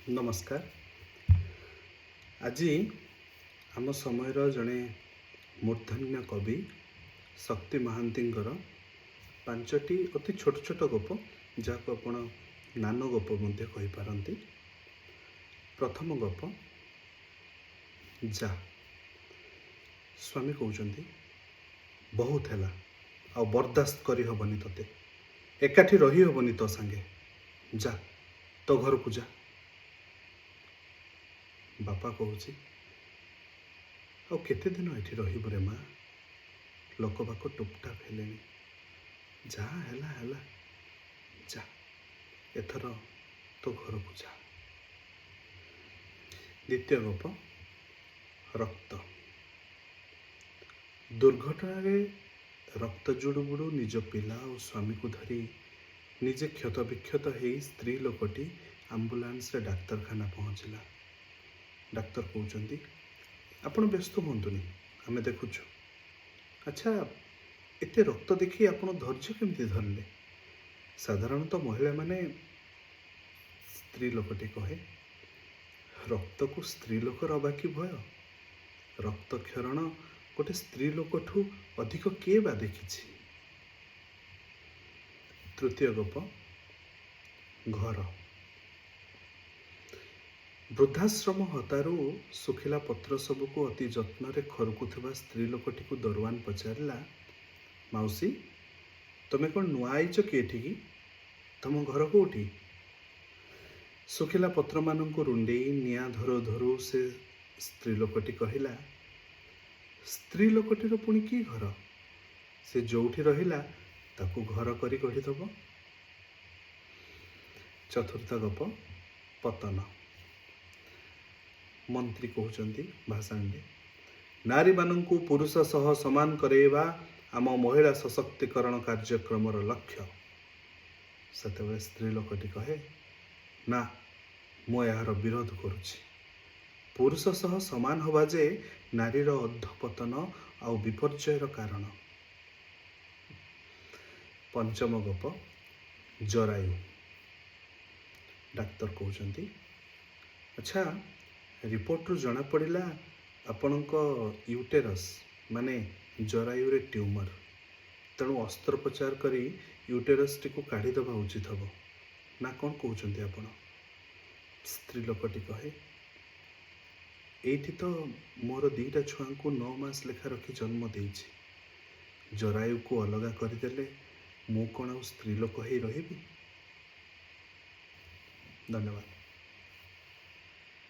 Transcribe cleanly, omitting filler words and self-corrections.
नमस्कार। आज आम समय जड़े मूर्धन्य कवि शक्ति महांतींकर पांचटी अति छोट छोट गप जहाँ आप नानो गप कहीपारती। प्रथम गप जा स्वामी कहते बहुत है आ बर्दाश्त करी हबनी तोते एकाठी रही हबनी तो सांगे जा तो घर को जा। बापा कहूँ आ केते दिन ये रही रे माँ लोक बाक टुपटाप हेले जहाँ है जा एथर तो घर को जा। द्वितीय गप रक्त। दुर्घटन रक्त जुड़ुबुड़ू निज पिला और स्वामी को धरी निजे क्षत विक्षत हो स्त्री लोकटी आम्बुलांस रे डाक्तरखाना पहुँचला। डाक्तर कहते आपण व्यस्त हुंतुनी आमे देखुछु। अच्छा एते रक्त देखी आपण धैर्य केमती धरले? साधारणतः महिला माने स्त्री लोकटी कहे रक्त को स्त्री लोकर अबाकी भय रक्त क्षरण गोटे स्त्री लोकठू अधिक किए बा देखिछि। तृतीय गप घर। वृद्धाश्रम हतारू सुखिला पत्र सबको अति जत्न रे खरकुथुवा स्त्री लोकटी को दरवान पचारिला, माउसी तमे कौन नुआ आईच कि एठिकी? तम घर कोठी? सुखिला पत्र मानंको रुंडेई निया धरो धरो से स्त्री लोकटी कहिला, स्त्री लोकटीर पुणी की घर? से जोठी रहिला ताकू घर करी गढ़ी दब। चतुर्थ गप पतन। मंत्री कहते भाषण में नारी मानंकु पुरुष सह समान करेवा आम महिला सशक्तिकरण कार्यक्रम लक्ष्य। सेतेबेले स्त्री लोकटी कहे ना मु यार विरोध करुछि। पुरुष सह समान हवा जे नारीर अधपतन आउ विपर्ययर कारण। पंचम गप जरायु। डाक्तर कहते अच्छा रिपोर्ट रु जना पड़ा आपणक यूटेरस माने जरायु रे ट्यूमर तेणु अस्त्रोपचार करी यूटेरस टी को काढ़ीदबा उचित हम ना कौन कहते आपण? स्त्री लोकटी कहे एठी तो मोर दीटा छुआ को 9 मास लेखा रखी जन्म देइछि जरायु को अलगा करदेले मु कौन स्त्री लोक ही रही? धन्यवाद।